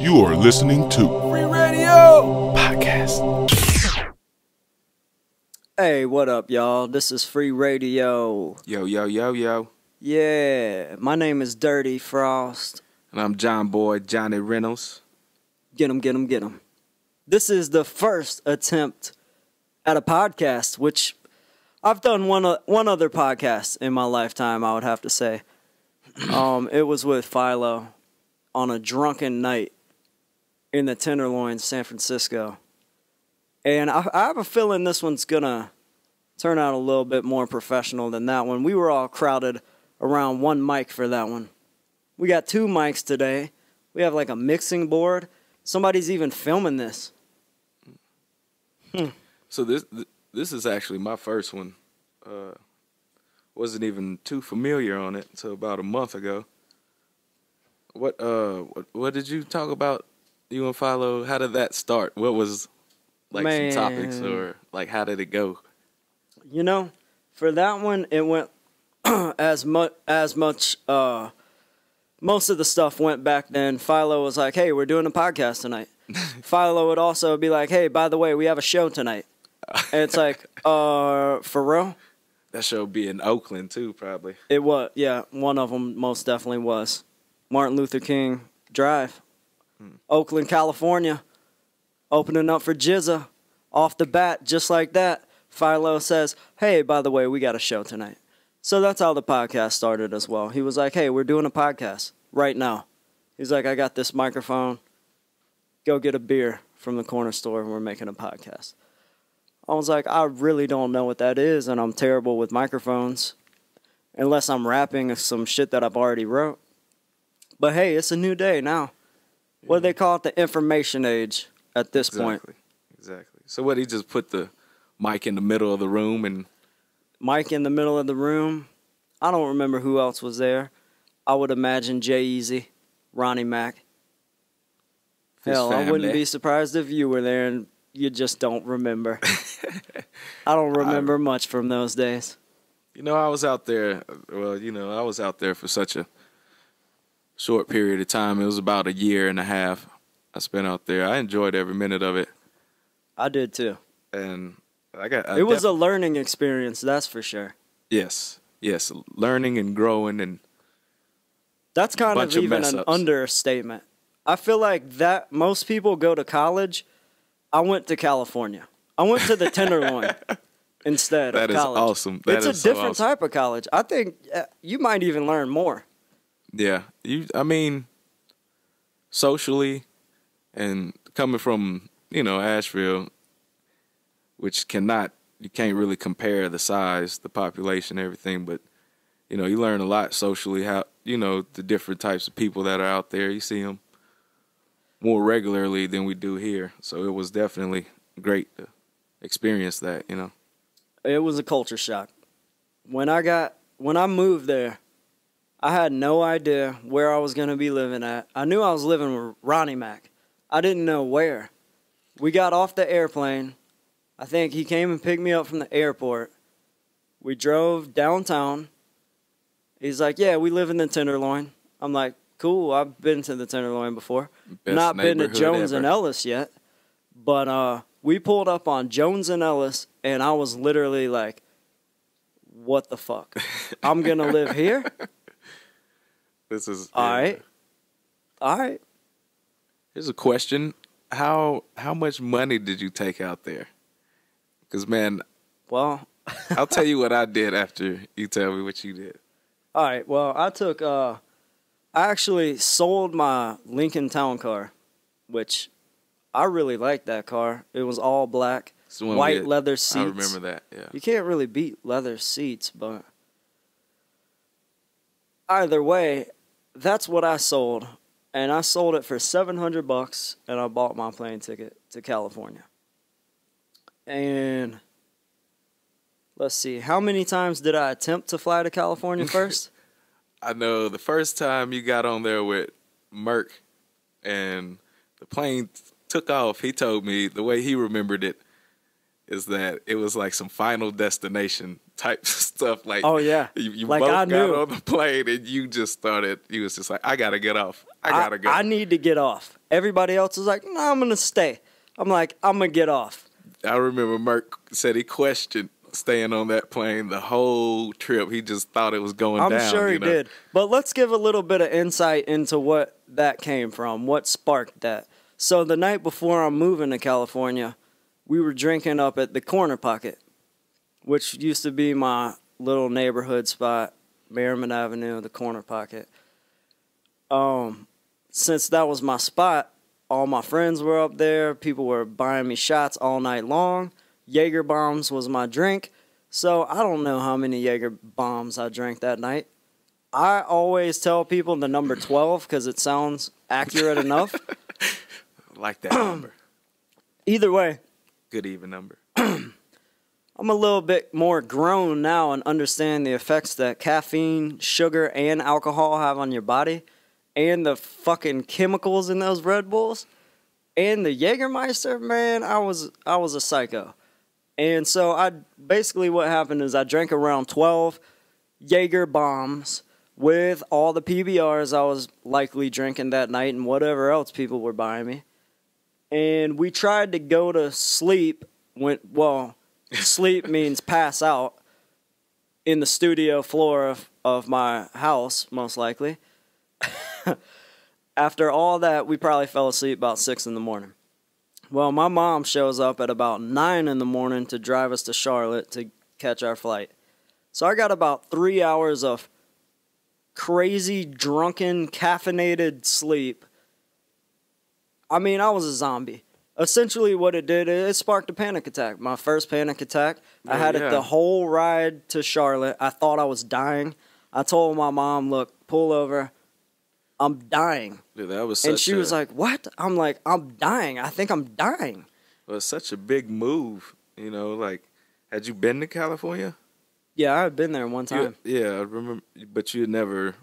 You are listening to Free Radio Podcast. Hey, what up, y'all? This is Free Radio. Yo, yo, yo, yo. Yeah, my name is Dirty Frost. And I'm John Boy, Johnny Reynolds. Get 'em, get 'em, get 'em. This is the first attempt at a podcast, which I've done one other podcast in my lifetime, I would have to say. It was with Philo on a drunken night in the Tenderloin, San Francisco. And I have a feeling this one's going to turn out a little bit more professional than that one. We were all crowded around one mic for that one. We got two mics today. We have like a mixing board. Somebody's even filming this. So this is actually my first one. Wasn't even too familiar on it until about a month ago. What did you talk about, you and Philo? How did that start? What was like some topics, or like how did it go? You know, for that one, it went as much. Most of the stuff went back then. Philo was like, "Hey, we're doing a podcast tonight." Philo would also be like, "Hey, by the way, we have a show tonight." And it's like, for real? That show be in Oakland too, probably. It was, yeah. One of them most definitely was Martin Luther King Drive, Oakland, California, opening up for Jizza off the bat, just like that. Philo says, "Hey, by the way, we got a show tonight." So that's how the podcast started as well. He was like, "Hey, we're doing a podcast right now." He's like, "I got this microphone. Go get a beer from the corner store and we're making a podcast." I was like, I really don't know what that is, and I'm terrible with microphones unless I'm rapping some shit that I've already wrote. But hey, it's a new day now. What do they call it? The information age at this point. Exactly. So what, he just put the mic in the middle of the room and... Mic in the middle of the room. I don't remember who else was there. I would imagine Jay-Eazy, Ronnie Mac. Hell, I wouldn't be surprised if you were there and you just don't remember. I don't remember much from those days. You know, I was out there, I was out there for such a short period of time. It was about a year and a half I spent out there. I enjoyed every minute of it. I did too. And it was a learning experience, that's for sure. Yes, learning and growing, and that's kind of even an understatement. I feel like that most people go to college. I went to California. I went to the Tenderloin instead of college. That is awesome. It's a different type of college. I think you might even learn more. Yeah. Socially, and coming from, Asheville, which you can't really compare the size, the population, everything, but, you learn a lot socially, how, the different types of people that are out there. You see them more regularly than we do here. So it was definitely great to experience that, It was a culture shock. When I moved there, I had no idea where I was going to be living at. I knew I was living with Ronnie Mac. I didn't know where. We got off the airplane. I think he came and picked me up from the airport. We drove downtown. He's like, "Yeah, we live in the Tenderloin." I'm like, "Cool, I've been to the Tenderloin before." Not been to Jones and Ellis yet. But we pulled up on Jones and Ellis, and I was literally like, what the fuck? I'm going to live here? This is... All right. Here's a question. How much money did you take out there? Because, man, well, I'll tell you what I did after you tell me what you did. All right, well, I actually sold my Lincoln Town Car, which I really liked that car. It was all black, white leather seats. I remember that, yeah. You can't really beat leather seats, but either way, that's what I sold. And I sold it for $700, and I bought my plane ticket to California. And let's see, how many times did I attempt to fly to California first? I know the first time you got on there with Merc and the plane took off, he told me the way he remembered it, is that it was like some Final Destination type stuff. Like, oh yeah, you like both I got knew. on the plane and you just started. You was just like, I gotta get off. I gotta go. I need to get off. Everybody else was like, no, I'm gonna stay. I'm like, I'm gonna get off. I remember Merk said he questioned staying on that plane the whole trip. He just thought it was going down. I'm sure he did. But let's give a little bit of insight into what that came from, what sparked that. So the night before I'm moving to California, we were drinking up at the Corner Pocket, which used to be my little neighborhood spot, Merriman Avenue, the Corner Pocket. Since that was my spot, all my friends were up there. People were buying me shots all night long. Jaeger bombs was my drink. So I don't know how many Jaeger bombs I drank that night. I always tell people the number 12 because it sounds accurate enough. I like that number. Either way. Good even number. I'm a little bit more grown now and understand the effects that caffeine, sugar, and alcohol have on your body. And the fucking chemicals in those Red Bulls. And the Jägermeister, man, I was a psycho. And so basically what happened is I drank around 12 Jaeger bombs with all the PBRs I was likely drinking that night and whatever else people were buying me. And we tried to go to sleep sleep means pass out in the studio floor of my house, most likely. After all that, we probably fell asleep about 6 in the morning. Well, my mom shows up at about 9 in the morning to drive us to Charlotte to catch our flight. So I got about 3 hours of crazy, drunken, caffeinated sleep. I mean, I was a zombie. Essentially what it did, it sparked a panic attack. My first panic attack. I had it the whole ride to Charlotte. I thought I was dying. I told my mom, look, pull over. I'm dying. Dude, that was and she was like, what? I'm like, I'm dying. I think I'm dying. Well, it's such a big move. You know, like, had you been to California? Yeah, I had been there one time. Yeah, I remember. But you had never,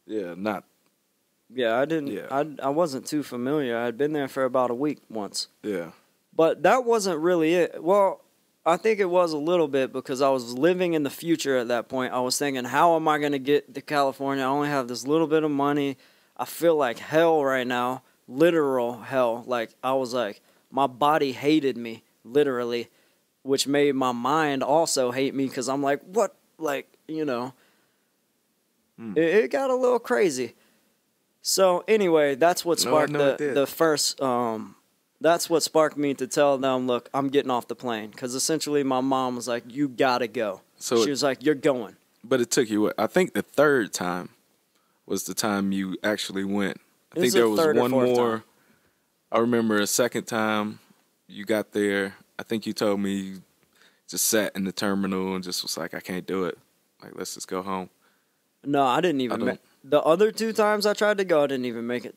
not. Yeah, I didn't. Yeah. I wasn't too familiar. I had been there for about a week once. Yeah. But that wasn't really it. Well, I think it was a little bit because I was living in the future at that point. I was thinking, how am I going to get to California? I only have this little bit of money. I feel like hell right now. Literal hell. Like, I was like, my body hated me, literally, which made my mind also hate me because I'm like, what? Like, you know, it got a little crazy. So, anyway, that's what sparked the first... That's what sparked me to tell them, look, I'm getting off the plane. Because essentially my mom was like, you got to go. So she was like, you're going. But it took you, I think the third time was the time you actually went. I think there was one more. Time. I remember a second time you got there. I think you told me you just sat in the terminal and just was like, I can't do it. Like, let's just go home. No, I didn't even. The other 2 times I tried to go, I didn't even make it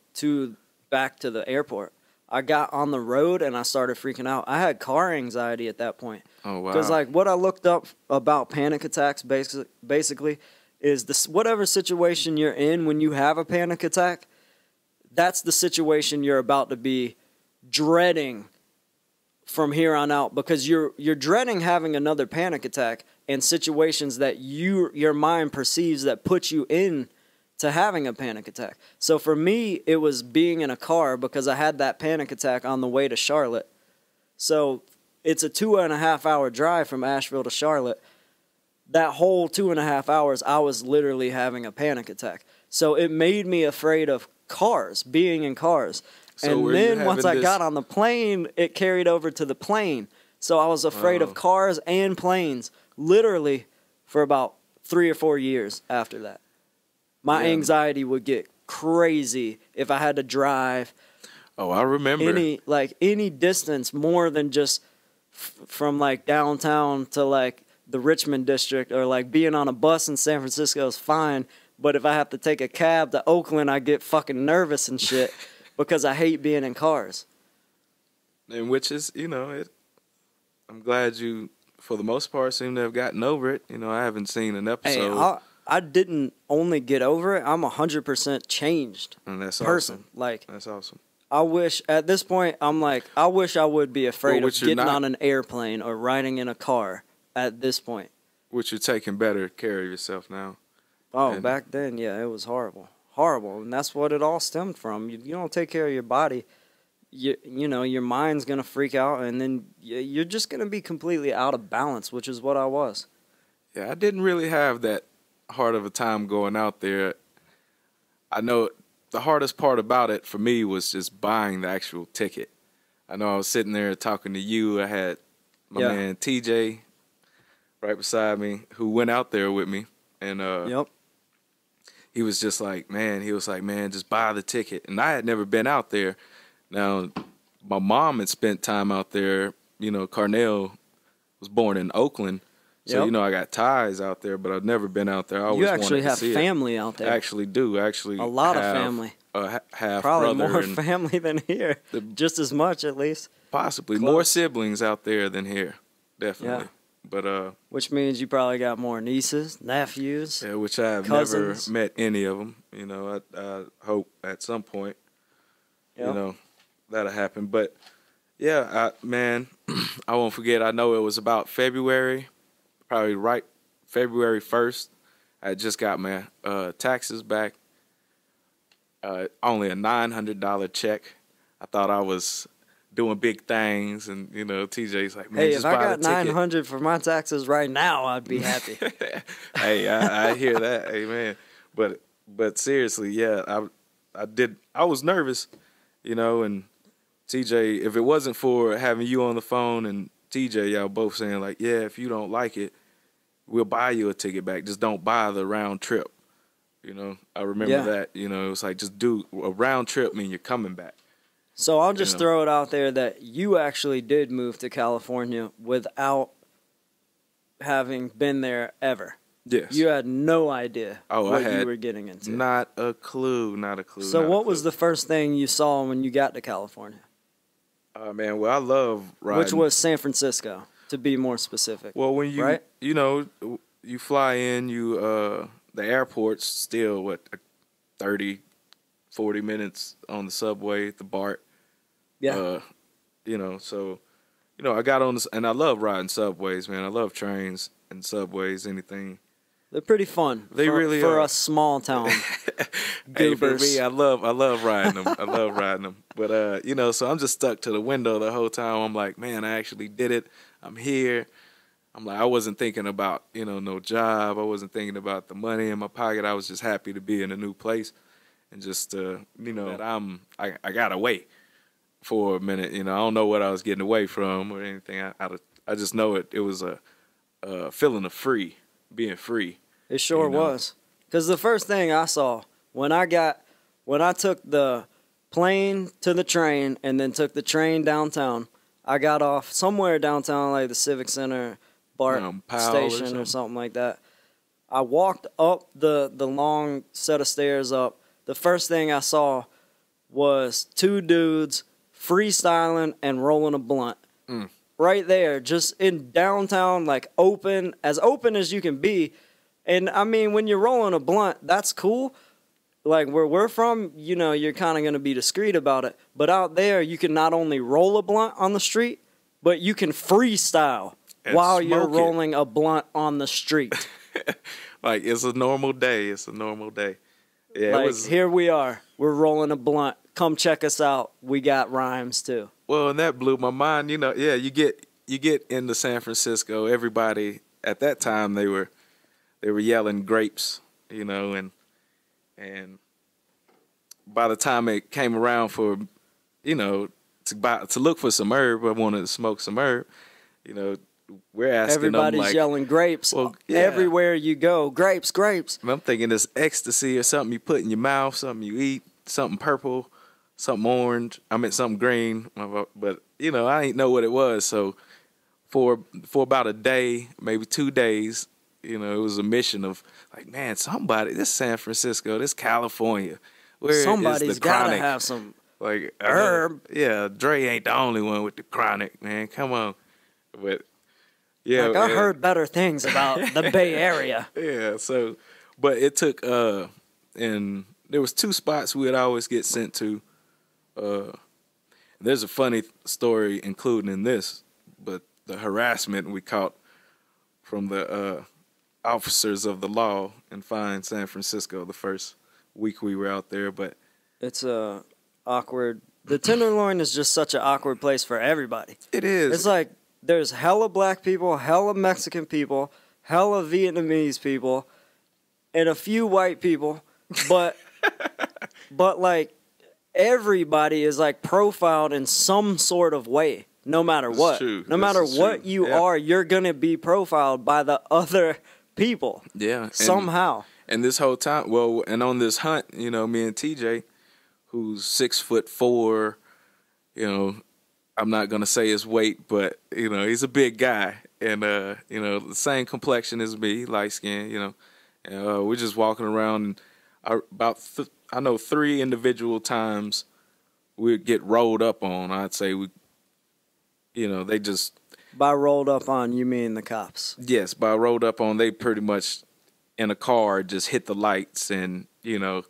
back to the airport. I got on the road and I started freaking out. I had car anxiety at that point. Oh, wow. Because, like, what I looked up about panic attacks basically is this: whatever situation you're in when you have a panic attack, that's the situation you're about to be dreading from here on out. Because you're dreading having another panic attack and situations that your mind perceives that put you in to having a panic attack. So for me, it was being in a car because I had that panic attack on the way to Charlotte. So it's a 2.5 hour drive from Asheville to Charlotte. That whole 2.5 hours, I was literally having a panic attack. So it made me afraid of cars, being in cars. So and then once I got on the plane, it carried over to the plane. So I was afraid of cars and planes, literally for about 3 or 4 years after that. My anxiety would get crazy if I had to drive. Oh, I remember. Any distance more than just from like downtown to like the Richmond district, or like being on a bus in San Francisco is fine. But if I have to take a cab to Oakland, I get fucking nervous and shit because I hate being in cars. And which is, you know, I'm glad you, for the most part, seem to have gotten over it. You know, I haven't seen an episode. Hey, I didn't only get over it. I'm 100% changed and that's person. Awesome. Like, that's awesome. I wish at this point I'm like, I wish I would be afraid of getting on an airplane or riding in a car at this point. Which you're taking better care of yourself now. Oh, back then, yeah, it was horrible. Horrible. And that's what it all stemmed from. You don't take care of your body, you know, your mind's going to freak out, and then you're just going to be completely out of balance, which is what I was. Yeah, I didn't really have that hard of a time going out there. I know the hardest part about it for me was just buying the actual ticket. I know I was sitting there talking to you. I had my man TJ right beside me who went out there with me. And he was just like, man, just buy the ticket. And I had never been out there. Now, my mom had spent time out there. You know, Carnell was born in Oakland. So, you know, I got ties out there, but I've never been out there. I always you actually wanted to see have family out there. I actually do. Actually, a lot of family. Half probably brother more and family than here. Just as much, at least. Possibly. Close. More siblings out there than here. Definitely. Yeah. But which means you probably got more nieces, nephews. Yeah, which I have cousins. never met any of them. You know, I hope at some point, you know, that'll happen. But yeah, man, I won't forget. I know it was about February, probably right February 1st. I just got my taxes back. Only a $900 check. I thought I was doing big things, and you know, TJ's like, man, hey, just if buy I got the ticket. $900 for my taxes right now, I'd be happy. Hey, I hear that, amen. But seriously, yeah, I was nervous, you know, and TJ, if it wasn't for having you on the phone and TJ, y'all both saying like, yeah, if you don't like it, we'll buy you a ticket back. Just don't buy the round trip. You know, I remember that. You know, it was like, just do a round trip, mean you're coming back. So I'll just throw it out there that you actually did move to California without having been there ever. Yes. You had no idea what I had you were getting into. Not a clue. So what was the first thing you saw when you got to California? Man, well, I love riding. Which was San Francisco, to be more specific. Well, when you, you know, you fly in, the airport's still, 30, 40 minutes on the subway, the BART. Yeah. You know, so, you know, I got on this, and I love riding subways, man. I love trains and subways, anything. They're pretty fun. They really for are. us small town Hey, for goobers. me, I love riding them. I love riding them. But, you know, so I'm just stuck to the window the whole time. I'm like, man, I actually did it. I'm here. I'm like, I wasn't thinking about, you know, no job. I wasn't thinking about the money in my pocket. I was just happy to be in a new place. And just, you know, that I got away for a minute. You know, I don't know what I was getting away from or anything. I just know it was a feeling of being free. It sure was. Because the first thing I saw when I took the plane to the train and then took the train downtown, I got off somewhere downtown, like the Civic Center, BART station or something like that. I walked up the long set of stairs up. The first thing I saw was two dudes freestyling and rolling a blunt. Right there, just in downtown, like as open as you can be. And I mean, when you're rolling a blunt, that's cool. Like where we're from, you know, you're kind of going to be discreet about it. But out there, you can not only roll a blunt on the street, but you can freestyle while you're rolling a blunt on the street. Like, it's a normal day. It's a normal day. Yeah, like, here we are. We're rolling a blunt. Come check us out. We got rhymes, too. Well, and that blew my mind. You know, yeah, you get into San Francisco. Everybody at that time, they were yelling grapes, you know, and by the time it came around for, you know, to look for some herb, I wanted to smoke some herb, you know, we're asking everybody's them, like, yelling grapes. Well, everywhere you go, grapes. And I'm thinking it's ecstasy or something you put in your mouth, something you eat, something purple, something orange. I meant something green, but you know, I didn't know what it was. So for about a day, maybe 2 days, you know, it was a mission of like, man, this San Francisco, this California, where somebody's gotta have some like herb. Yeah, Dre ain't the only one with the chronic, man. Come on, but. Yeah, like I heard better things about the Bay Area. Yeah, so, but it took, and there was 2 spots we'd always get sent to. There's a funny story included in this, but the harassment we caught from the officers of the law in fine San Francisco the first week we were out there. But it's awkward. The Tenderloin is just such an awkward place for everybody. it is. It's like there's hella black people, hella Mexican people, hella Vietnamese people, and a few white people, but like everybody is like profiled in some sort of way, no matter what. No matter what you are, you're gonna be profiled by the other people. Yeah, somehow. And this whole time, and on this hunt, you know, me and TJ, who's 6'4", you know, I'm not gonna say his weight, but you know, he's a big guy, and you know, the same complexion as me, light skin, you know, and we're just walking around. And I know 3 individual times we'd get rolled up on. I'd say they just. By rolled up on, you mean the cops? Yes, by rolled up on, they pretty much in a car just hit the lights and, you know,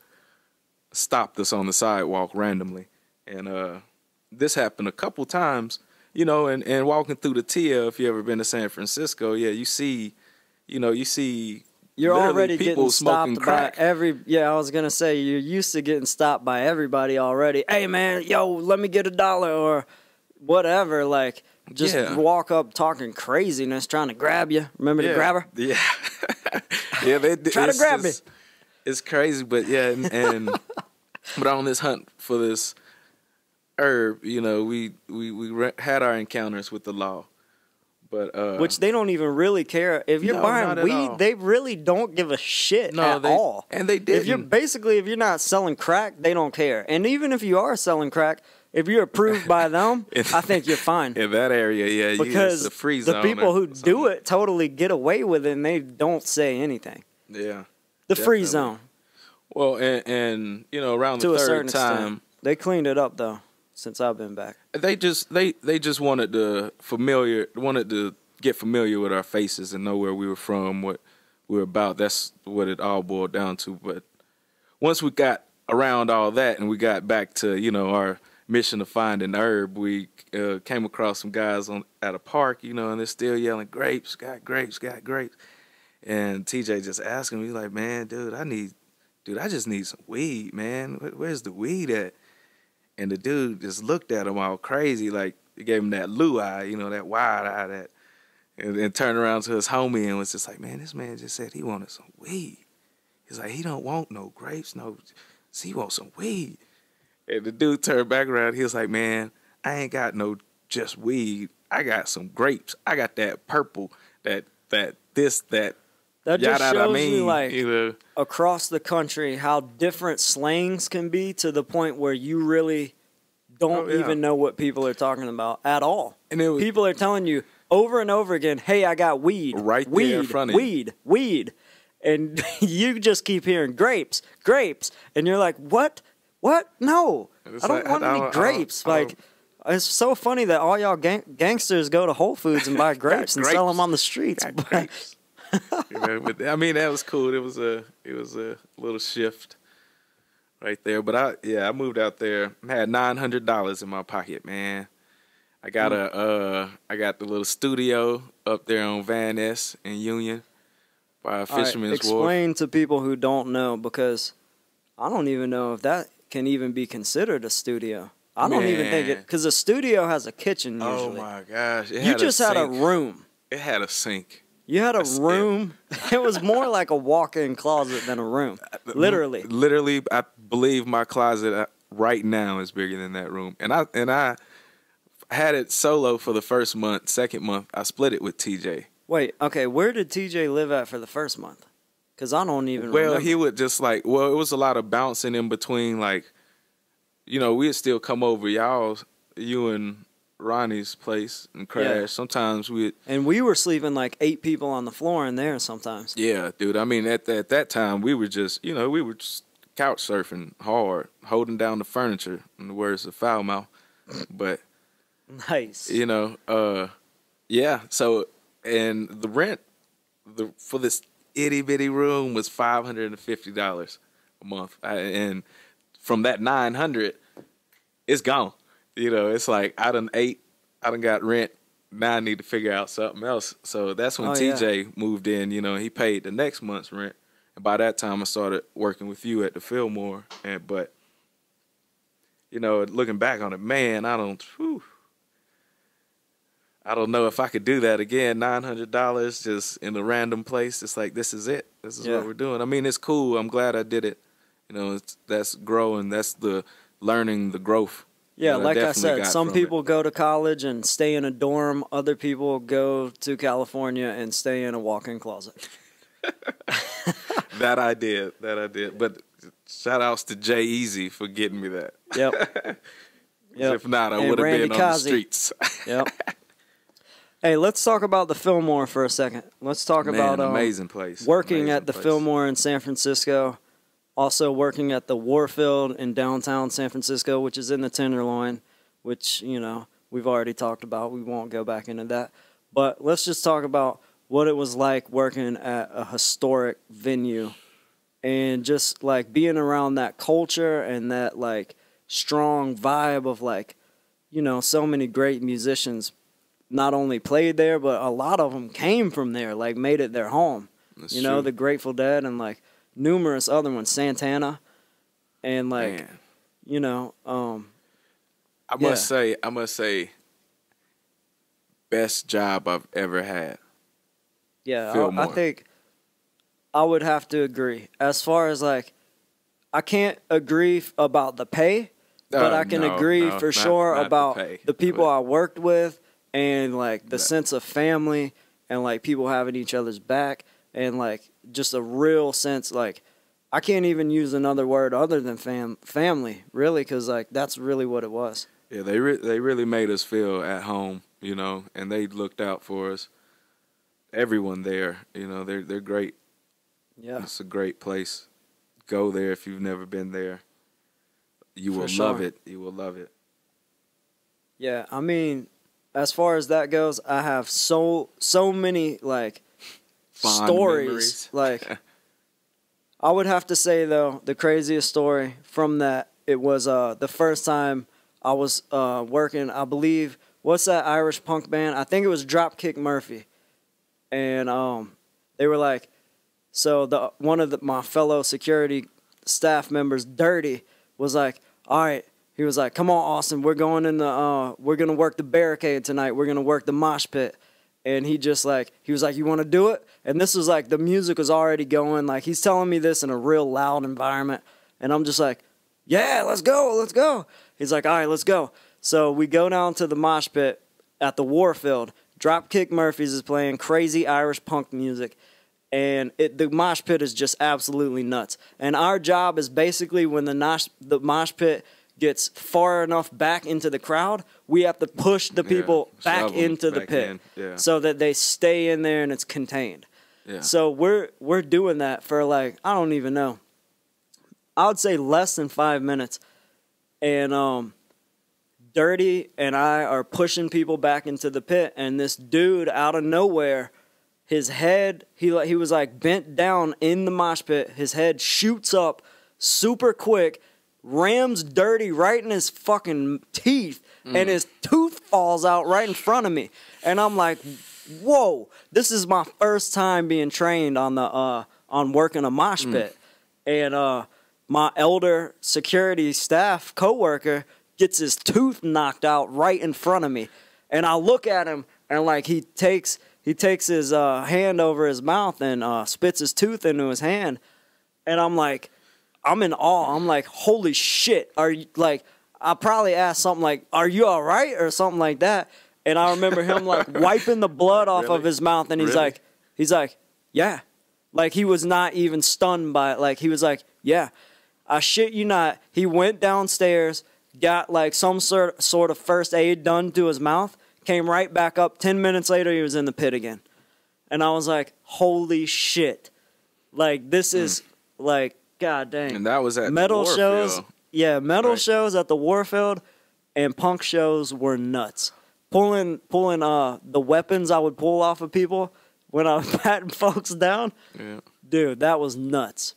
stopped us on the sidewalk randomly. And this happened a couple times, you know, and walking through the TIA, if you ever been to San Francisco, yeah, you see you're already people getting stopped crack. by I was going to say, you're used to getting stopped by everybody already. Hey, man, yo, let me get $1 or whatever. Like, just walk up talking craziness, trying to grab you. Remember the grabber? Yeah. Yeah, they try to grab me. It's crazy, but yeah, and but on this hunt for this herb, you know, we had our encounters with the law. But which they don't even really care. If you're buying weed, they really don't give a shit at all. And they didn't. If you're not selling crack, they don't care. And even if you are selling crack, if you're approved by them, I think you're fine. In that area, yeah, because the free zone. The people who do it totally get away with it, and they don't say anything. Yeah, the free zone. Well, and you know, around to the a certain third time, extent. They cleaned it up though. Since I've been back, they just wanted to get familiar with our faces and know where we were from, what we were about. That's what it all boiled down to. But once we got around all that and we got back to, you know, our mission to find an herb, we came across some guys at a park, you know, and they're still yelling, "Grapes, got grapes, got grapes." And TJ just asking me like, "Man, dude, I just need some weed, man. Where's the weed at?" And the dude just looked at him all crazy, like he gave him that blue eye, you know, that wide eye, and turned around to his homie and was just like, "Man, this man just said he wanted some weed." He's like, "He don't want no grapes, he wants some weed." And the dude turned back around. He was like, "Man, I ain't got no just weed. I got some grapes. I got that purple, that just shows you, like, you know, across the country how different slangs can be to the point where you really don't even know what people are talking about at all. And people are telling you over and over again, "Hey, I got weed. Right weed, there in front of you. Weed. And you just keep hearing grapes. And you're like, what? No, I don't want any grapes. It's so funny that all y'all gangsters go to Whole Foods and buy grapes and sell them on the streets. You know, but I mean, that was cool. It was a little shift right there. But I moved out there. I had $900 in my pocket, man. I got I got the little studio up there on Van Ness in Union by Fisherman's Wharf. Explain to people who don't know, because I don't even know if that can even be considered a studio. I don't even think it, because a studio has a kitchen usually. Oh my gosh! You just had a room. It had a sink. You had a room. It was more like a walk-in closet than a room. Literally, I believe my closet right now is bigger than that room. And I had it solo for the first month. Second month, I split it with TJ. Wait, okay. Where did TJ live at for the first month? Because I don't even remember. Well, he would just it was a lot of bouncing in between. Like, you know, we'd still come over you and Ronnie's place and crash. Yeah. Sometimes and we were sleeping like 8 people on the floor in there sometimes. Yeah, dude. I mean, at that time, we were just couch surfing hard, holding down the furniture, in the words of Foul Mouth. But nice. You know, yeah. So, and the rent for this itty bitty room was $550 a month, and from that $900, it's gone. You know, it's like I done got rent. Now I need to figure out something else. So that's when TJ moved in. You know, he paid the next month's rent. And by that time, I started working with you at the Fillmore. But you know, looking back on it, man, I don't know if I could do that again. $900 just in a random place. It's like, this is it. This is what we're doing. I mean, it's cool. I'm glad I did it. You know, that's growing. That's the learning, the growth. Yeah, like I said, some people go to college and stay in a dorm. Other people go to California and stay in a walk-in closet. That I did. But shout outs to Jay Easy for getting me that. Yep. If not, I would have been on the streets. Yep. Hey, let's talk about the Fillmore for a second. Let's talk about amazing place. Working at the Fillmore in San Francisco. Also working at the Warfield in downtown San Francisco, which is in the Tenderloin, which, you know, we've already talked about. We won't go back into that. But let's just talk about what it was like working at a historic venue and just, like, being around that culture and that, like, strong vibe of, like, you know, so many great musicians not only played there, but a lot of them came from there, like, made it their home. That's you know, true. the Grateful Dead and, like, numerous other ones, Santana, and like, you know, I must say, best job I've ever had. Yeah, I think I would have to agree. As far as like, I can't agree about the pay, but I can agree for sure about the people I worked with and like the sense of family and like people having each other's back. And, like, just a real sense, like, I can't even use another word other than family, really, because, like, that's really what it was. Yeah, they really made us feel at home, you know, and they looked out for us. Everyone there, you know, they're great. Yeah. It's a great place. Go there if you've never been there. You will love it. You will love it. Yeah, I mean, as far as that goes, I have so many, like, fond stories. Memories. Like, I would have to say, though, the craziest story from that, it was the first time I was working, I believe, what's that Irish punk band? I think it was Dropkick Murphy. And they were like, so one of my fellow security staff members, Dirty, was like, all right. He was like, come on, Austin, we're going we're going to work the barricade tonight. We're going to work the mosh pit. And he was like, you want to do it? And this was like, the music was already going. Like, he's telling me this in a real loud environment. And I'm just like, yeah, let's go. He's like, all right, let's go. So we go down to the mosh pit at the Warfield. Dropkick Murphys is playing crazy Irish punk music. And the mosh pit is just absolutely nuts. And our job is basically when the mosh pit gets far enough back into the crowd, we have to push the people back into the pit so that they stay in there and it's contained. Yeah. So we're doing that for like, I don't even know. I would say less than 5 minutes. And Dirty and I are pushing people back into the pit, and this dude out of nowhere, his head, he was like bent down in the mosh pit. His head shoots up super quick, rams Dirty right in his fucking teeth, and his tooth falls out right in front of me. And I'm like, whoa, this is my first time being trained on working a mosh pit. And my elder security staff coworker gets his tooth knocked out right in front of me. And I look at him, and like he takes his hand over his mouth and spits his tooth into his hand. And I'm like, I'm in awe. I'm like, holy shit. Are you, like, I probably asked something like, are you all right? Or something like that. And I remember him like wiping the blood off of his mouth. And he's like, yeah. Like, he was not even stunned by it. Like, he was like, yeah. I shit you not. He went downstairs, got like some sort of first aid done to his mouth, came right back up. 10 minutes later, he was in the pit again. And I was like, holy shit. Like, this is like, god dang. And that was at metal the shows. Warfield. Yeah, metal shows at the Warfield and punk shows were nuts. Pulling the weapons I would pull off of people when I was patting folks down. Yeah. Dude, that was nuts.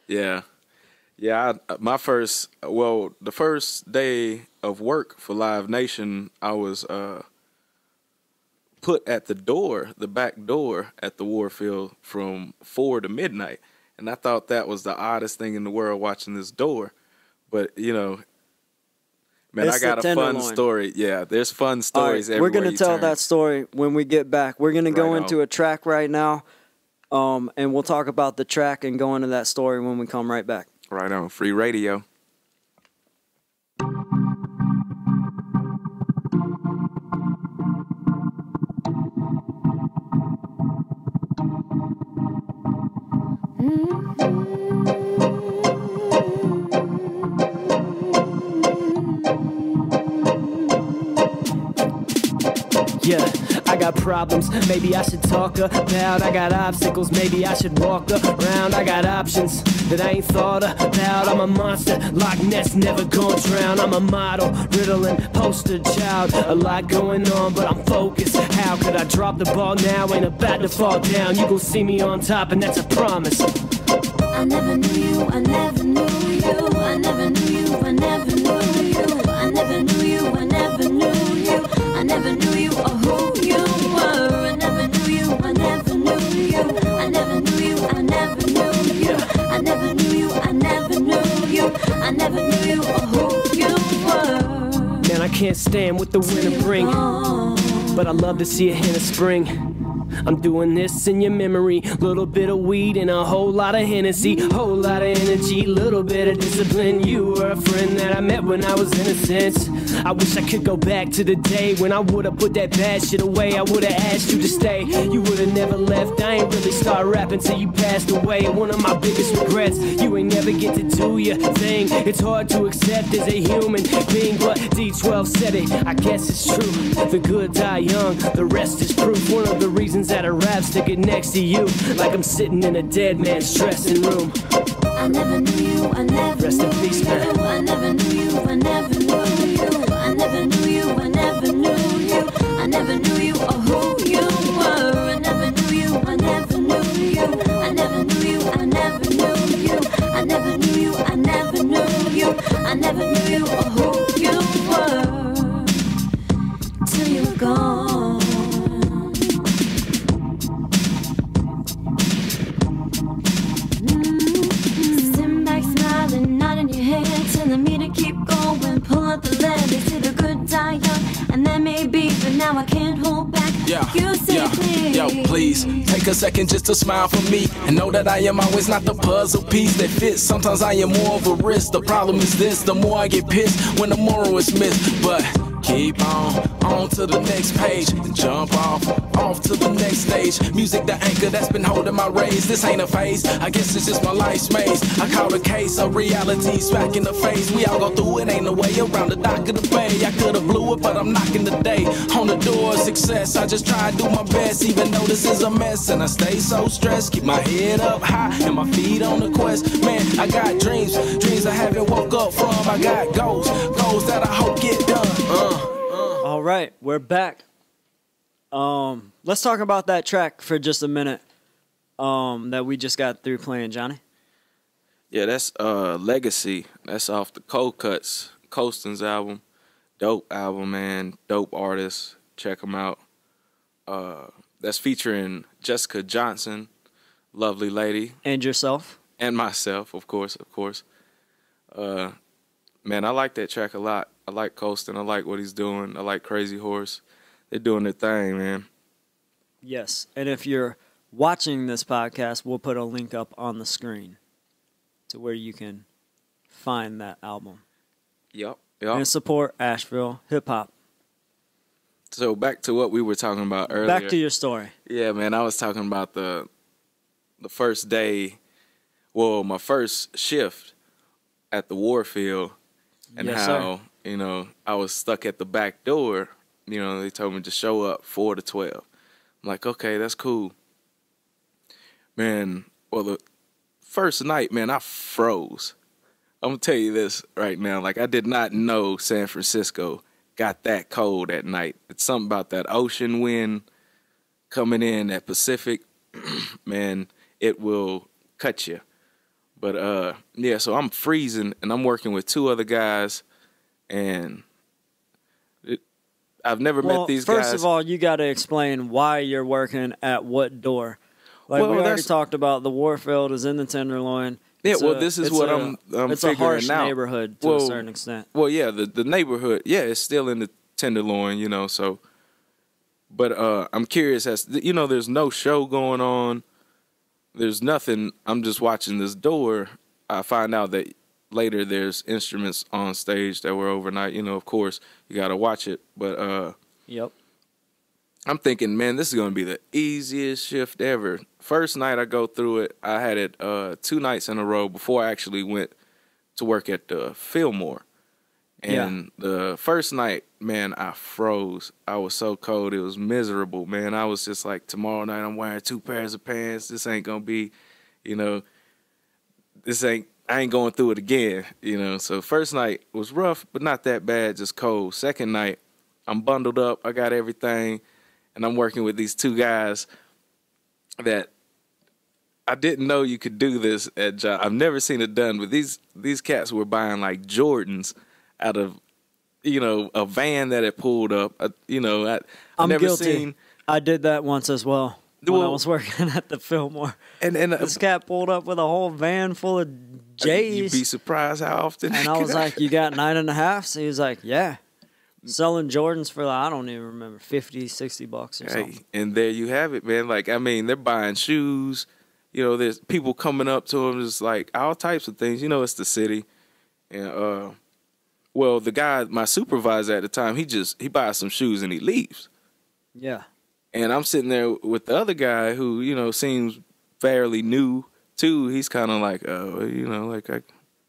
Yeah. Yeah, the first day of work for Live Nation, I was put at the back door at the Warfield from 4 to midnight. And I thought that was the oddest thing in the world, watching this door. But, man, It's I got the a fun Tenderloin. story. Yeah, there's fun stories All right, everywhere we're going to you tell turn. that story when we get back. We're going to go Right into on. a track right now, and we'll talk about the track and go into that story when we come right back. Right on. Free radio. Yeah, I got problems, maybe I should talk about. I got obstacles, maybe I should walk around. I got options that I ain't thought about. I'm a monster, Loch Ness, never gon' drown. I'm a model, Ritalin, poster child. A lot going on, but I'm focused. How could I drop the ball now? Ain't about to fall down. You gon' see me on top, and that's a promise. I never knew you, I never knew you, I never knew you, I never knew you, I never knew you, I never knew you, I never knew you or who you were. I never knew you, I never knew you, I never knew you, I never knew you, I never knew you, I never knew you, I never knew you or who you were. Man, I can't stand what the winter bring, but I love to see a hint of spring. I'm doing this in your memory. Little bit of weed and a whole lot of Hennessy. Whole lot of energy, little bit of discipline. You were a friend that I met when I was innocent. I wish I could go back to the day when I would've put that bad shit away. I would've asked you to stay. You would've never left. I ain't really start rapping till you passed away. One of my biggest regrets, you ain't never get to do your thing. It's hard to accept as a human being, but D12 said it, I guess it's true. The good die young, the rest is proof. One of the reasons that a rap sticking next to you, like I'm sitting in a dead man's dressing room. I never knew you, I never Rest knew in peace, man. you, I never knew you, I never knew you, I never knew you, I never knew you, I never knew you or who you were. I never knew you, I never knew you, I never knew you, I never knew you, I never knew you, I never knew you, I never knew you or who you were till you were gone. Sitting back smiling, nodding your head, telling me to keep going, pull out the lead. They say the good die young, and that may be, but now I can't hold back. You say please. Yo, please take a second just to smile for me and know that I am always not the puzzle piece that fits. Sometimes I am more of a risk. The problem is this: the more I get pissed when the moral is missed. But keep on to the next page, and jump off to the next stage. Music the anchor that's been holding my rays. This ain't a phase, I guess it's just my life's maze. I call a case of reality smack in the face. We all go through it, ain't no way around the dock of the bay. I could've blew it, but I'm knocking the day on the door of success. I just try and do my best, even though this is a mess. And I stay so stressed, keep my head up high and my feet on the quest. Man, I got dreams I haven't woke up from. I got goals that I hope get done. All right, we're back. Let's talk about that track for just a minute that we just got through playing, Johnny. Yeah, that's Legacy. That's off the Cold Cuts, Colston's album. Dope album, man. Dope artist. Check them out. That's featuring Jessica Johnson, lovely lady. And yourself. And myself, of course. Man, I like that track a lot. I like Colston. I like what he's doing. I like Crazy Horse. They're doing their thing, man. Yes, and if you're watching this podcast, we'll put a link up on the screen to where you can find that album. Yep. And support Asheville hip-hop. So back to what we were talking about earlier. Back to your story. Yeah, man, I was talking about the first day, well, my first shift at the Warfield, and Yes, how, I was stuck at the back door. They told me to show up 4 to 12. I'm like, okay, that's cool. Man, well, the first night, man, I froze. I'm going to tell you this right now. Like, I did not know San Francisco got that cold at night. It's something about that ocean wind coming in, that Pacific, man, it will cut you. But yeah, so I'm freezing and I'm working with 2 other guys, and I've never met these guys. First of all, you got to explain why you're working at what door. Like, we already talked about, the Warfield is in the Tenderloin. Yeah, this is what I'm it's figuring a harsh out. neighborhood to a certain extent. Well, yeah, the neighborhood, yeah, it's still in the Tenderloin, you know, so. But I'm curious as, you know, there's no show going on. There's nothing. I'm just watching this door. I find out that later there's instruments on stage that were overnight. You know, of course, you got to watch it. But yep. I'm thinking, man, this is going to be the easiest shift ever. First night I go through it, I had it 2 nights in a row before I actually went to work at Fillmore. And the first night, man, I froze. I was so cold. It was miserable, man. I was just like, tomorrow night I'm wearing 2 pairs of pants. This ain't going to be, you know, I ain't going through it again, you know. So first night was rough, but not that bad, just cold. Second night, I'm bundled up. I got everything. And I'm working with these 2 guys that I didn't know you could do this at job. I've never seen it done, but these cats were buying like Jordans out of, you know, a van that had pulled up. You know, I'm never guilty. seen. I did that once as well when I was working at the Fillmore. And this cat pulled up with a whole van full of J's. You'd be surprised how often. And I was like, "You got 9.5?" He was like, "Yeah." Selling Jordans for, like, I don't even remember, $50, $60 or something. And there you have it, man. Like, I mean, they're buying shoes. You know, there's people coming up to them, just like all types of things. You know, it's the city. And, well, the guy, my supervisor at the time, he buys some shoes and he leaves. Yeah. And I'm sitting there with the other guy who, you know, seems fairly new, too. He's kind of like, you know, like,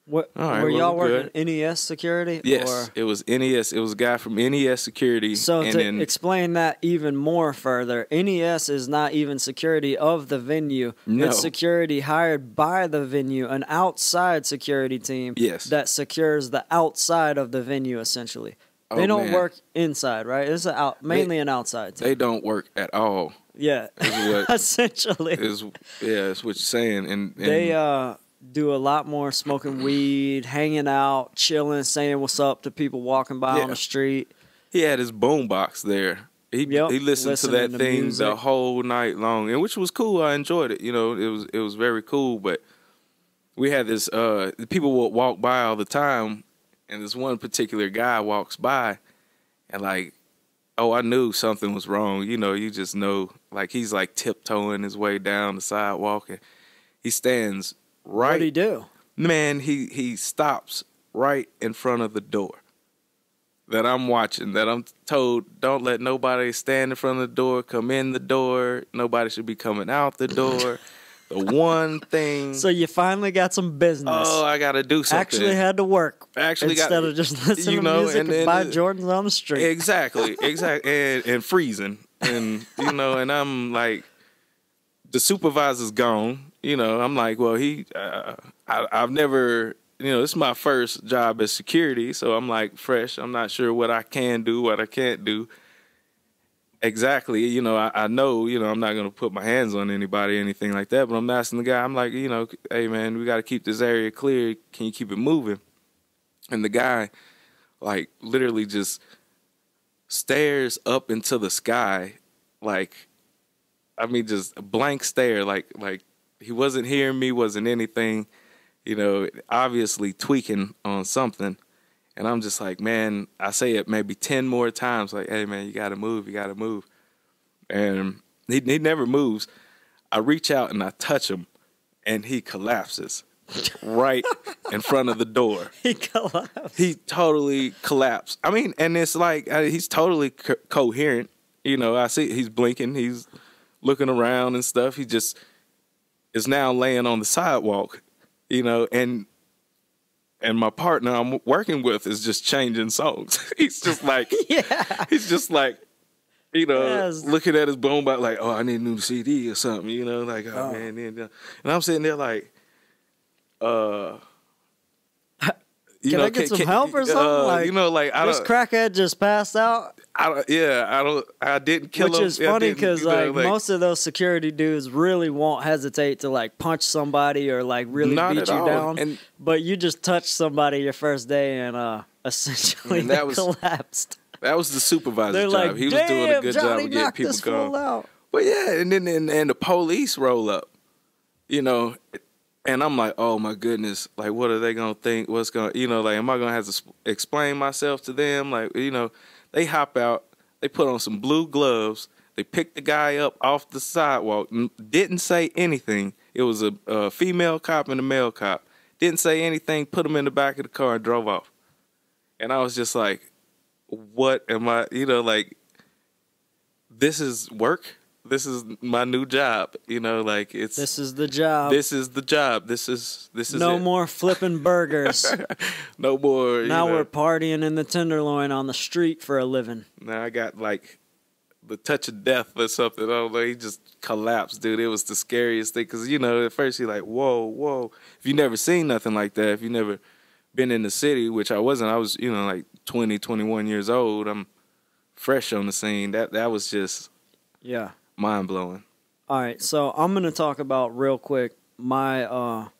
were y'all working NES security? Yes, or? It was NES. It was a guy from NES security. So to explain that even more further, NES is not even security of the venue. No. It's security hired by the venue, an outside security team that secures the outside of the venue, essentially. They don't work inside, right? It's mainly an outside team. They don't work at all. Yeah, essentially. It's what you're saying. And they do a lot more smoking weed, hanging out, chilling, saying what's up to people walking by on the street. He had his boombox there. He listened to that thing music the whole night long, and which was cool. I enjoyed it. You know, it was very cool. But we had this people would walk by all the time, and this one particular guy walks by, and like, oh, I knew something was wrong. You know, you just know. Like, he's like tiptoeing his way down the sidewalk, and he stands right. What'd he do? Man, he stops right in front of the door that I'm watching, that I'm told, don't let nobody stand in front of the door, come in the door. Nobody should be coming out the door. The one thing. So you finally got some business. Oh, I got to do something. Actually had to work. Instead of just listening to music and buy Jordans on the street. Exactly. And freezing. And, you know, and I'm like, the supervisor's gone. You know, I'm like, well, I've never, you know, this is my first job as security, so I'm like fresh. I'm not sure what I can do, what I can't do. Exactly, you know, I know, you know, I'm not going to put my hands on anybody or anything like that, but I'm asking the guy, I'm like, you know, hey, man, we got to keep this area clear. Can you keep it moving? And the guy, like, literally just stares up into the sky, like, I mean, just a blank stare, like he wasn't hearing me, wasn't anything, you know, obviously tweaking on something. And I'm just like, man, I say it maybe 10 more times, like, hey, man, you got to move, you got to move. And he never moves. I reach out and I touch him, and he collapses right in front of the door. He collapsed. He totally collapsed. I mean, and it's like he's totally coherent. You know, I see he's blinking, he's looking around and stuff. He just is now laying on the sidewalk, you know, and my partner I'm working with is just changing songs. He's just like, he's just like, you know, looking at his boombox like, oh, I need a new CD or something, you know, like, oh, man. And I'm sitting there like, Can I get some help or something? Like, you know, like this crackhead just passed out. I didn't kill him. Which is funny because like most of those security dudes really won't hesitate to like punch somebody or like really beat you down. But you just touched somebody your first day and essentially they collapsed. That was the supervisor's job. Like, he was doing a good job of getting people going. Out. But yeah, and then and the police roll up, you know, and I'm like, oh my goodness, like what are they gonna think? What's gonna, you know, like am I gonna have to explain myself to them? Like, you know, they hop out, they put on some blue gloves, they picked the guy up off the sidewalk, didn't say anything. It was a female cop and a male cop. Didn't say anything, put him in the back of the car and drove off. And I was just like, what am I, you know, like, this is work. This is my new job, you know, like it's. This is the job. This is the job. This is no it. more flipping burgers. No more. Now we're partying in the Tenderloin on the street for a living. Now I got like the touch of death or something. I don't know. He just collapsed, dude. It was the scariest thing because, you know, at first you're like, whoa. If you never seen nothing like that, if you never been in the city, which I wasn't, I was, you know, like 20, 21 years old. I'm fresh on the scene. That was just mind-blowing. All right, so I'm going to talk about real quick my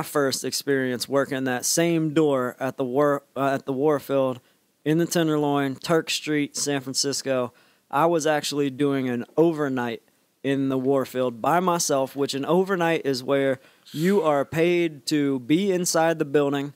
first experience working that same door at the Warfield in the Tenderloin, Turk Street, San Francisco. I was actually doing an overnight in the Warfield by myself, which an overnight is where you are paid to be inside the building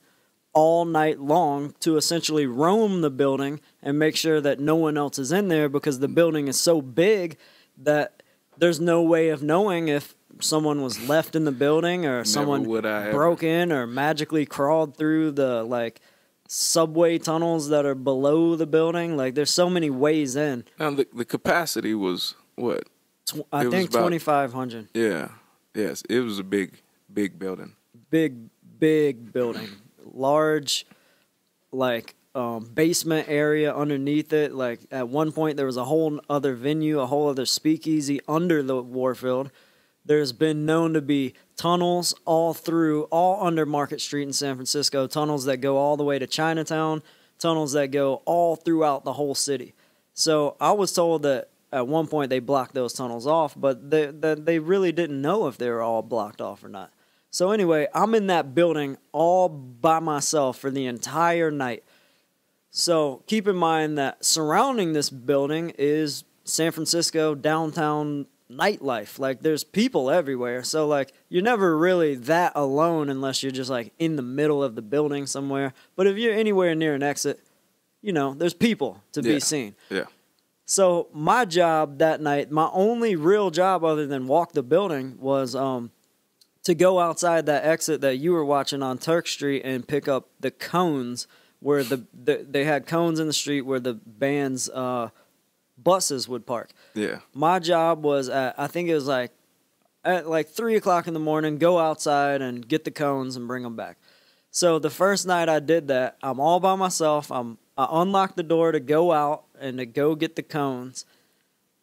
all night long to essentially roam the building and make sure that no one else is in there because the building is so big that there's no way of knowing if someone was left in the building or someone broke in or magically crawled through the like subway tunnels that are below the building. Like there's so many ways in. Now the capacity was what? I think 2,500. Yeah. Yes. It was a big building. Big building. Large, like basement area underneath it. Like at one point there was a whole other venue, a whole other speakeasy under the Warfield. There's been known to be tunnels all under Market Street in San Francisco, tunnels that go all the way to Chinatown, tunnels that go all throughout the whole city. So I was told that at one point they blocked those tunnels off, but they really didn't know if they were all blocked off or not. So anyway, I'm in that building all by myself for the entire night. So keep in mind that surrounding this building is San Francisco downtown nightlife. Like there's people everywhere. So like you're never really that alone unless you're just like in the middle of the building somewhere. But if you're anywhere near an exit, you know, there's people to be seen. Yeah. So my job that night, my only real job other than walk the building was to go outside that exit that you were watching on Turk Street and pick up the cones where they had cones in the street where the band's buses would park. Yeah. My job was I think it was at 3 o'clock in the morning, go outside and get the cones and bring them back. So the first night I did that, I'm all by myself. I unlocked the door to go out and to go get the cones.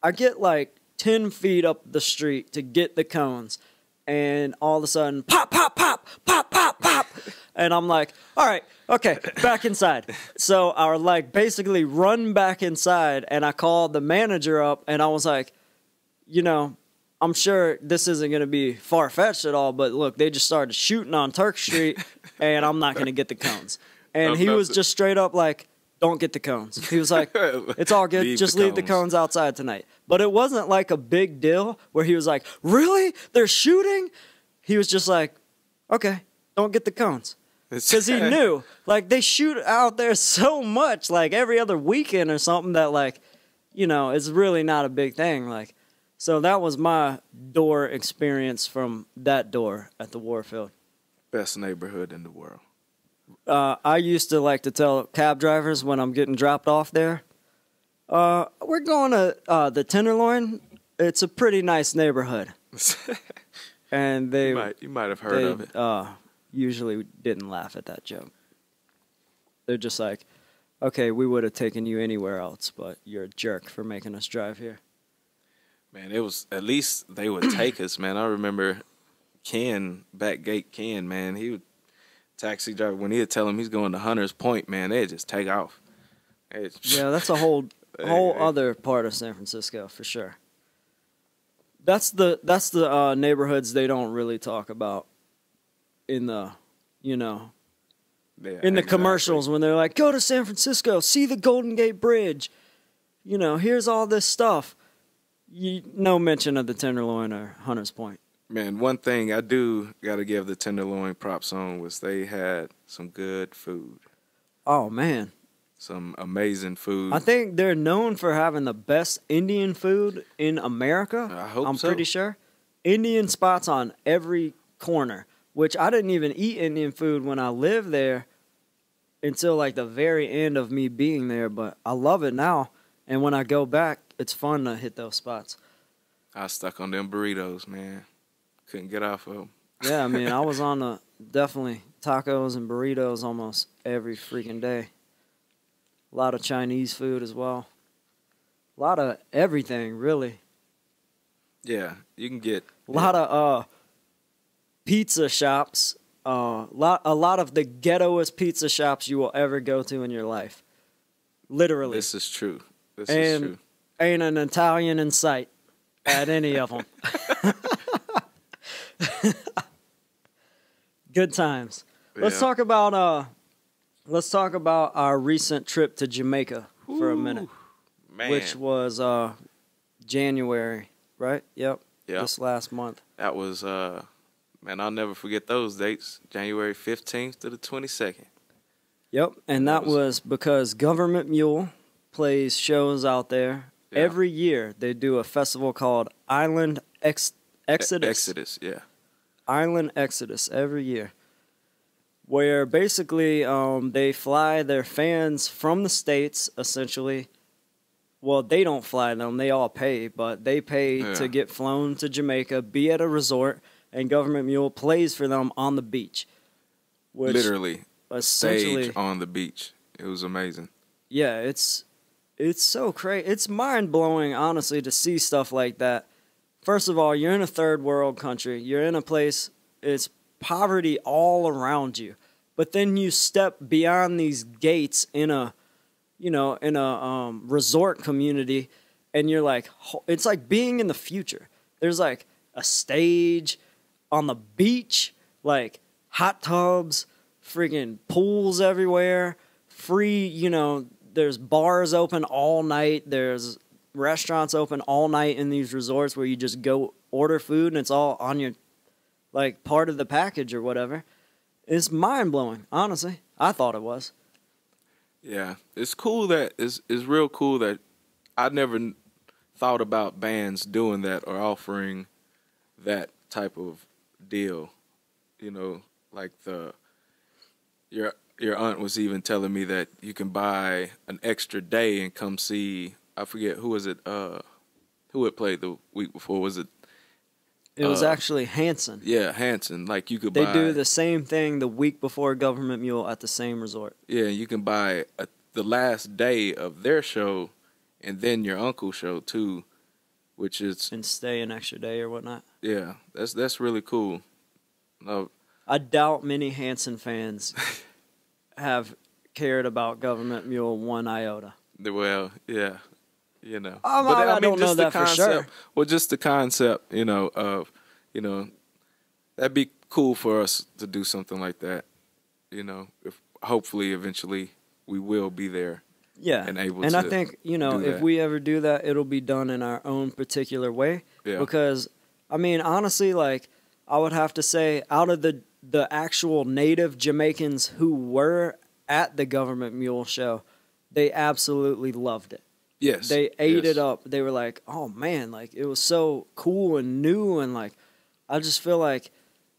I get like 10 feet up the street to get the cones. And all of a sudden, pop, pop, pop, pop, pop, pop. And I'm like, all right, okay, back inside. So I like basically run back inside and I called the manager up and I was like, you know, I'm sure this isn't going to be far-fetched at all, but look, they just started shooting on Turk Street and I'm not going to get the cones. And he was just straight up like, don't get the cones. He was like, it's all good. Just leave the cones outside tonight. But it wasn't like a big deal where he was like, really? They're shooting? He was just like, okay, don't get the cones. Because he knew, like, they shoot out there so much, like, every other weekend or something that, like, you know, it's really not a big thing. Like, so that was my door experience from that door at the Warfield. Best neighborhood in the world. I used to like to tell cab drivers when I'm getting dropped off there, we're going to the Tenderloin. It's a pretty nice neighborhood. And they you might have heard of it. Usually didn't laugh at that joke. They're just like, okay, we would have taken you anywhere else, but you're a jerk for making us drive here. Man, it was, at least they would take us, man. I remember Backgate Ken, man, he would taxi driver, when he'd tell him he's going to Hunter's Point, man, they'd just take off. Yeah, that's a whole other part of San Francisco for sure. That's the neighborhoods they don't really talk about in the, you know, in the commercials when they're like, go to San Francisco, see the Golden Gate Bridge, you know, here's all this stuff. No mention of the Tenderloin or Hunter's Point. Man, one thing I do got to give the Tenderloin props on was they had some good food. Oh, man. Some amazing food. I think they're known for having the best Indian food in America. I hope I'm so. pretty sure. Indian spots on every corner, which I didn't even eat Indian food when I lived there until like the very end of me being there, but I love it now. And when I go back, it's fun to hit those spots. I was stuck on them burritos, man. Couldn't get off of them. Yeah, I mean, I was on definitely tacos and burritos almost every freaking day. A lot of Chinese food as well. A lot of everything, really. Yeah, you can get A lot of pizza shops. A lot of the ghettoest pizza shops you will ever go to in your life. Literally. This is true. This is true. Ain't an Italian in sight at any of them. Good times. Let's talk about our recent trip to Jamaica for a minute. Man. Which was January, right? Yep. This last month. That was man, I'll never forget those dates. January 15th to the 22nd. Yep, and that was because Gov't Mule plays shows out there. Yeah. Every year they do a festival called Island Exodus. Exodus, yeah. Island Exodus every year. Where basically they fly their fans from the States, essentially. Well, they don't fly them. They all pay, but they pay to get flown to Jamaica, be at a resort, and Gov't Mule plays for them on the beach. Which literally, essentially, stage on the beach. It was amazing. Yeah, it's so crazy. It's mind-blowing, honestly, to see stuff like that. First of all, you're in a third world country. You're in a place, it's poverty all around you. But then you step beyond these gates in a resort community, and you're like, it's like being in the future. There's like a stage on the beach, like hot tubs, freaking pools everywhere, free, there's bars open all night. There's restaurants open all night in these resorts where you just go order food and it's all on your, like, part of the package or whatever. It's mind-blowing, honestly. I thought it was. Yeah, it's cool that it's real cool that I never thought about bands doing that or offering that type of deal. Like your aunt was even telling me that you can buy an extra day and come see. I forget who was it. Who had played the week before? Was it? It was actually Hanson. Yeah, Hanson. Like you could They buy. do the same thing the week before Gov't Mule at the same resort. Yeah, you can buy the last day of their show, and then your uncle's show too, which is and stay an extra day or whatnot. Yeah, that's really cool. No, I doubt many Hanson fans have cared about Gov't Mule one iota. Well, yeah. But I don't know that for sure. Well, just the concept, of, that'd be cool for us to do something like that. If hopefully eventually we will be there. Yeah, and able and to I think if we ever do that, it'll be done in our own particular way. Yeah. Because honestly, like I would have to say, out of the actual native Jamaicans who were at the Gov't Mule show, they absolutely loved it. Yes. They ate it up. They were like, oh, man, like, it was so cool and new. And, like, I just feel like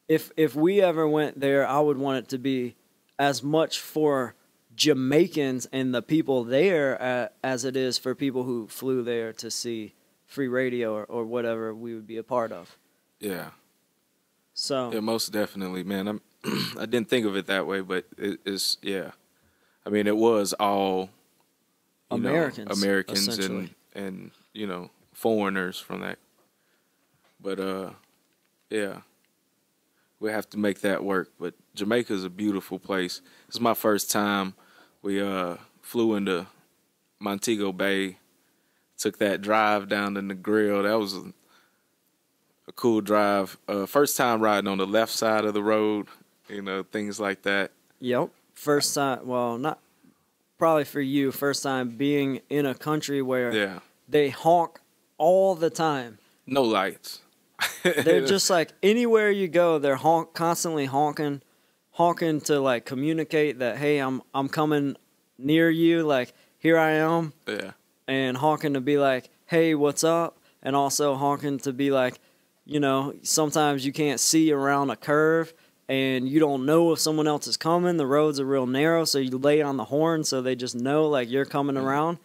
if we ever went there, I would want it to be as much for Jamaicans and the people there as it is for people who flew there to see free radio or whatever we would be a part of. Yeah. So. Yeah, most definitely, man. I didn't think of it that way, but it's, yeah. I mean, it was all... Americans and foreigners from that. But yeah. we have to make that work. But Jamaica's a beautiful place. It's my first time. We flew into Montego Bay, took that drive down to the grill. That was a cool drive. First time riding on the left side of the road, things like that. Yep. First time, well, not probably for you, first time being in a country where they honk all the time. No lights. They're just like anywhere you go, they're constantly honking to like communicate that, hey, I'm coming near you, like here I am. Yeah. And honking to be like, hey, what's up? And also honking to be like, sometimes you can't see around a curve and you don't know if someone else is coming. The roads are real narrow, so you lay on the horn so they just know like you're coming around.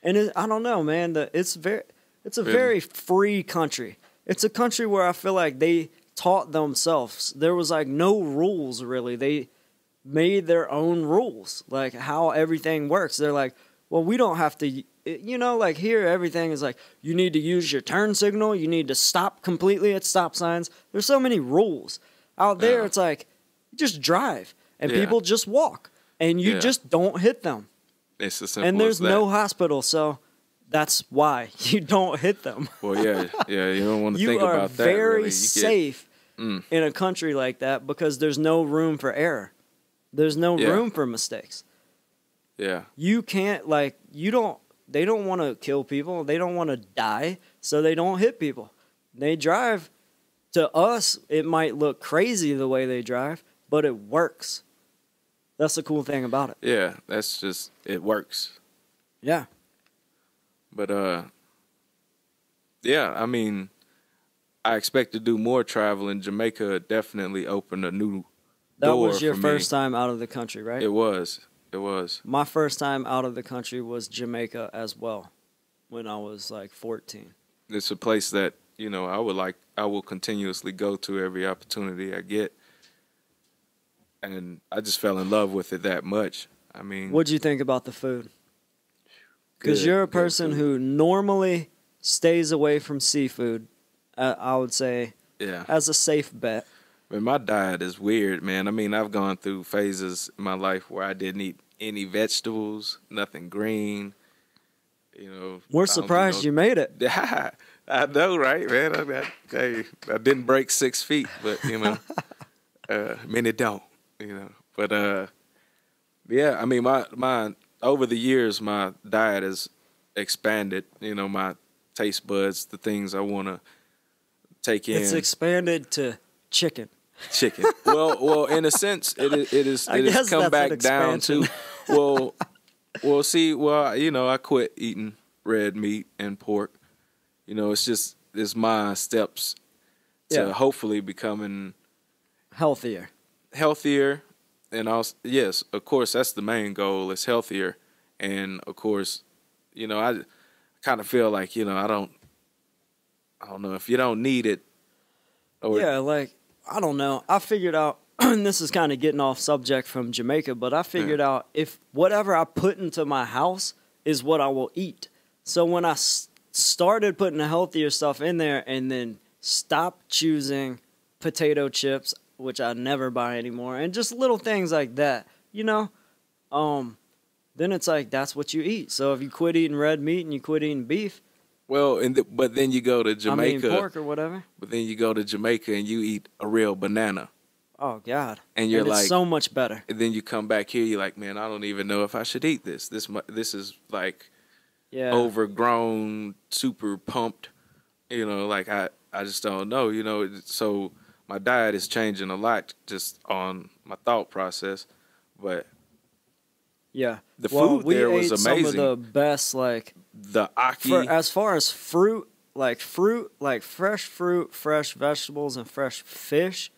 And I don't know, man. It's a very free country. It's a country where I feel like they taught themselves. There was like no rules really. They made their own rules, like how everything works. They're like, well, we don't have to, like here everything is like, you need to use your turn signal. You need to stop completely at stop signs. There's so many rules. Out there, it's like, you just drive and people just walk and you just don't hit them. It's as simple and there's as that. no hospital, so that's why you don't hit them. Well, you don't want to think about that. You are very really. safe in a country like that because there's no room for error. There's no room for mistakes. Yeah. You can't, they don't want to kill people. They don't want to die, so they don't hit people. They drive. To us, it might look crazy the way they drive, but it works. That's the cool thing about it. Yeah, that's just, it works. Yeah. But, I mean, I expect to do more traveling. Jamaica definitely opened a new door. That was your for first me. time out of the country, right? It was. My first time out of the country was Jamaica as well, when I was like 14. It's a place that, I will continuously go to every opportunity I get. And I just fell in love with it that much. I mean, What'd you think about the food? Because you're a person who normally stays away from seafood, I would say, as a safe bet. But my diet is weird, man. I mean, I've gone through phases in my life where I didn't eat any vegetables, nothing green. We're surprised you made it. I know, right, man? I didn't break 6 feet, but many don't, But I mean, my over the years, my diet has expanded. My taste buds, the things I want to take in. It's expanded to chicken. Chicken. Well, in a sense, it has come back down to. I quit eating red meat and pork. It's my steps to hopefully becoming healthier, and also, yes, of course, that's the main goal. Is healthier, and of course, I kind of feel like I don't know if you don't need it. I don't know. I figured out, and this is kind of getting off subject from Jamaica, but I figured out if whatever I put into my house is what I will eat. So when I started putting the healthier stuff in there and then stopped choosing potato chips, which I never buy anymore, and just little things like that, then it's like that's what you eat. So if you quit eating red meat and you quit eating beef, but then you go to Jamaica, pork or whatever. But then you go to Jamaica and you eat a real banana. Oh God! And you're it's so much better. And then you come back here, you're like, man, I don't even know if I should eat this. This is like overgrown, super pumped. I just don't know. So my diet is changing a lot just on my thought process, but. Yeah, the food there was amazing. Some of the best, the ackee. As far as fruit, like fresh fruit, fresh vegetables, and fresh fish,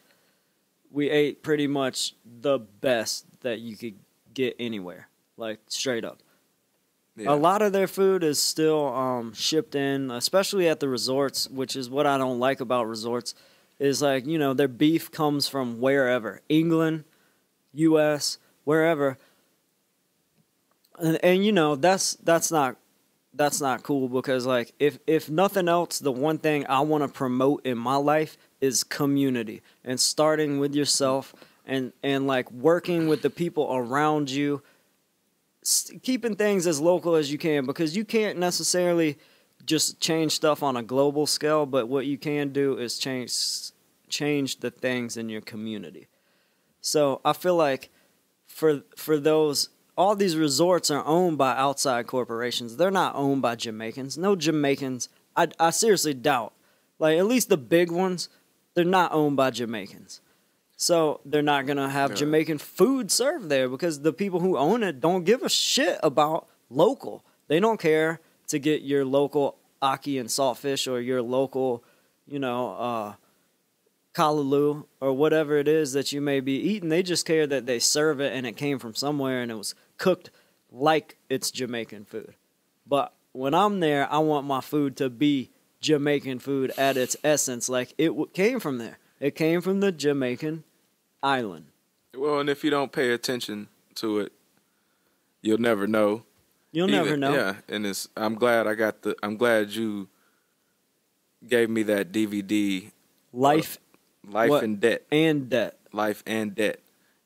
we ate pretty much the best that you could get anywhere, like straight up. Yeah. A lot of their food is still shipped in, especially at the resorts, which is what I don't like about resorts, is their beef comes from wherever, England, U.S., wherever. And that's not cool because if nothing else, the one thing I want to promote in my life is community and starting with yourself and like working with the people around you, keeping things as local as you can, because you can't necessarily just change stuff on a global scale, but what you can do is change the things in your community. So I feel like for those, all these resorts are owned by outside corporations. They're not owned by Jamaicans. No Jamaicans, I seriously doubt, like at least the big ones, they're not owned by Jamaicans. So they're not going to have Jamaican food served there because the people who own it don't give a shit about local. They don't care to get your local ackee and saltfish or your local, callaloo or whatever it is that you may be eating. They just care that they serve it and it came from somewhere and it was cooked like it's Jamaican food. But when I'm there, I want my food to be Jamaican food at its essence, like it came from there. It came from the Jamaican island. Well, and if you don't pay attention to it, you'll never know. You'll never know. Yeah, and I'm glad you gave me that DVD. Life and Debt. And Debt. Life and Debt.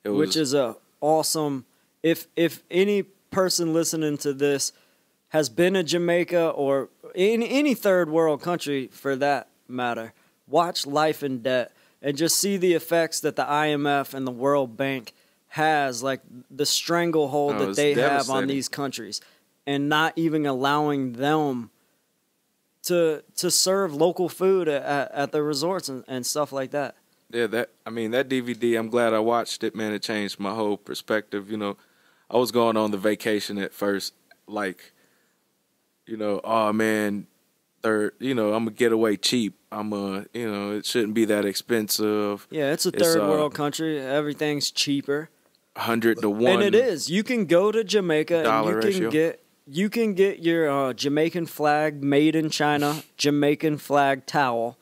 Which is a awesome. If any person listening to this has been to Jamaica or in any third world country for that matter, watch Life and Debt and just see the effects that the IMF and the World Bank has, like the stranglehold that they have on these countries, and not even allowing them to serve local food at the resorts and stuff like that. Yeah, that DVD, I'm glad I watched it, man. It changed my whole perspective. I was going on the vacation at first, like, oh man, I'm gonna get away cheap. It shouldn't be that expensive. Yeah, it's a third world country. Everything's cheaper. 100 to 1. And it is. You can go to Jamaica and you can get your Jamaican flag made in China, Jamaican flag towel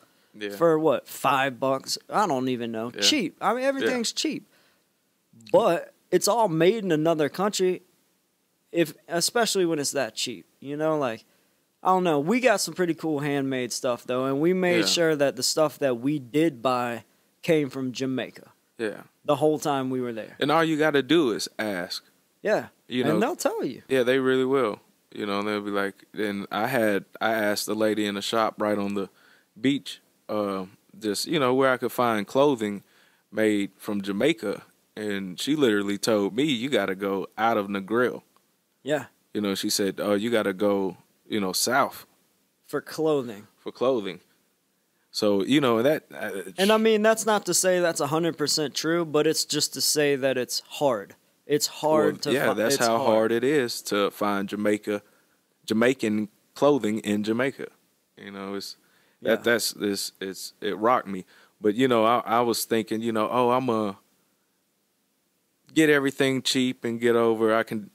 for what, $5? I don't even know. Yeah. Cheap. I mean, everything's cheap. But it's all made in another country, especially when it's that cheap. Like, I don't know. We got some pretty cool handmade stuff, though, and we made sure that the stuff that we did buy came from Jamaica. Yeah. The whole time we were there. And all you got to do is ask. Yeah. And they'll tell you. Yeah, they really will. They'll be like, and I asked the lady in the shop right on the beach, just, where I could find clothing made from Jamaica. And she literally told me, you got to go out of Negril. Yeah. She said, oh, you got to go, south. For clothing. So, that. And I mean, that's not to say that's 100% true, but it's just to say that it's hard. It's hard to find. Yeah, that's how hard it is to find Jamaican clothing in Jamaica. It rocked me. But, I was thinking, I'm going to get everything cheap and get over. I can,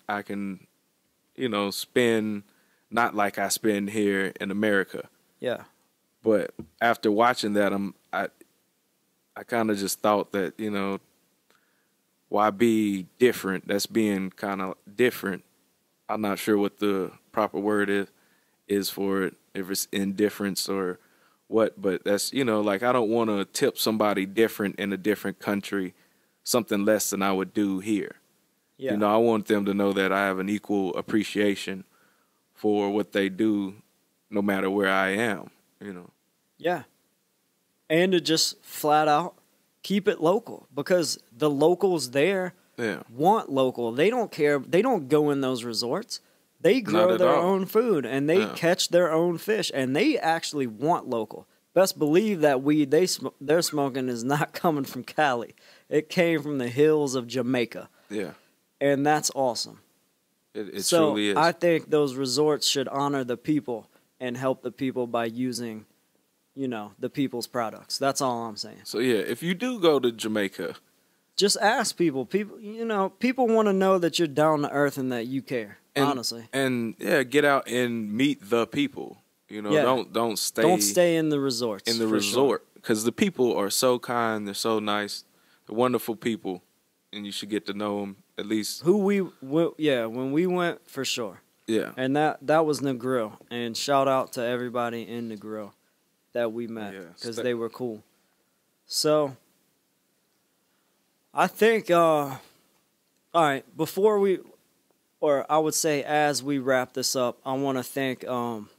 spend not like I spend here in America. Yeah. But after watching that, I kind of just thought that, why be different? That's being kind of different. I'm not sure what the proper word is for it, if it's indifference or what, but that's, like I don't want to tip somebody different in a different country something less than I would do here. Yeah. I want them to know that I have an equal appreciation for what they do no matter where I am, Yeah. And to just flat out keep it local, because the locals there want local. They don't care. They don't go in those resorts. They grow their own food and they catch their own fish, and they actually want local. Best believe that weed they're smoking is not coming from Cali. It came from the hills of Jamaica. Yeah. And that's awesome. It truly is. I think those resorts should honor the people and help the people by using, the people's products. That's all I'm saying. So, yeah, if you do go to Jamaica, just ask people. People want to know that you're down to earth and that you care, honestly. And, get out and meet the people. Don't stay in the resorts. In the resort, because the people are so kind. They're so nice. They're wonderful people, and you should get to know them at least. When we went, for sure. Yeah. And that was Negril. And shout out to everybody in Negril that we met, because they were cool. So, I think, all right, I would say as we wrap this up, I want to thank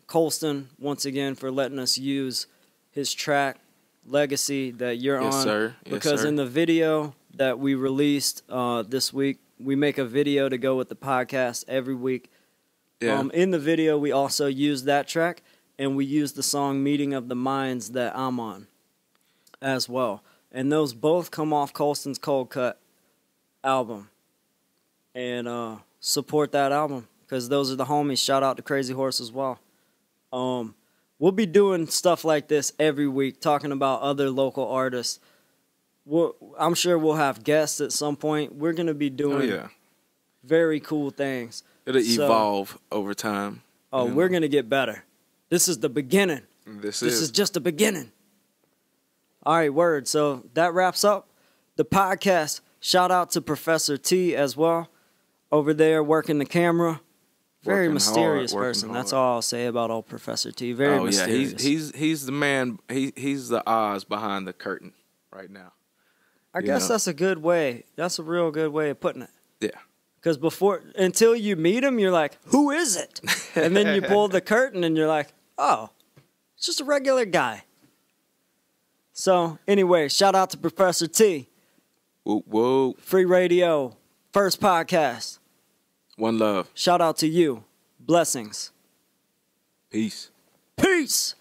Colston once again for letting us use his track, Legacy, that you're Yes, on. sir. Yes, Because sir. in the video that we released this week, we make a video to go with the podcast every week. Yeah. In the video, we also used that track, and we used the song Meeting of the Minds that I'm on as well. And those both come off Colston's Cold Cut album. And support that album, because those are the homies. Shout out to Crazy Horse as well. We'll be doing stuff like this every week, talking about other local artists. I'm sure we'll have guests at some point. We're going to be doing very cool things. It'll evolve over time. Oh, you know. we're going to get better. This is the beginning. This This is is just the beginning. All right, word. So that wraps up the podcast. Shout out to Professor T as well, over there working the camera. Very Working mysterious hard, working person. That's hard. all I'll say about old Professor T. Very mysterious. he's the man. He's the Oz behind the curtain right now. I you guess know. that's a good way. That's a real good way of putting it. Yeah. Because until you meet him, you're like, who is it? And then you pull the curtain and you're like, oh, it's just a regular guy. So anyway, shout out to Professor T. Whoa, whoa. Free Radio, first podcast. One love. Shout out to you. Blessings. Peace. Peace.